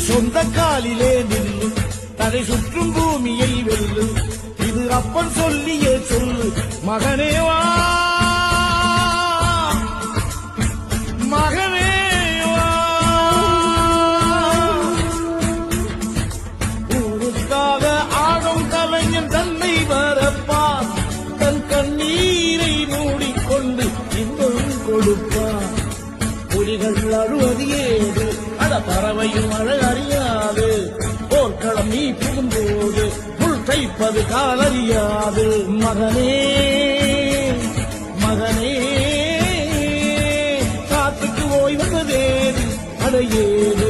சொந்த காலிலே நில்லு, தடை சுற்றும் பூமியை வெல்லு. இது அப்பன் சொல்லியே சொல்லு, மகனே வா மகனே வா. ஊருக்காக ஆடும் கலைஞன் தன்னை வரப்பான், தன் கண்ணீரை மூடிக்கொண்டு இன்பம் கொடுப்பான். புலிகள் அழுவது ஏது, அட பறவையும் அழ அறியாது. போர்க்களம் நீ புகும்போது புல் தைப்பது காலறியாது. மகனே மகனே காத்துக்கு ஓய்வதேது, அடையேது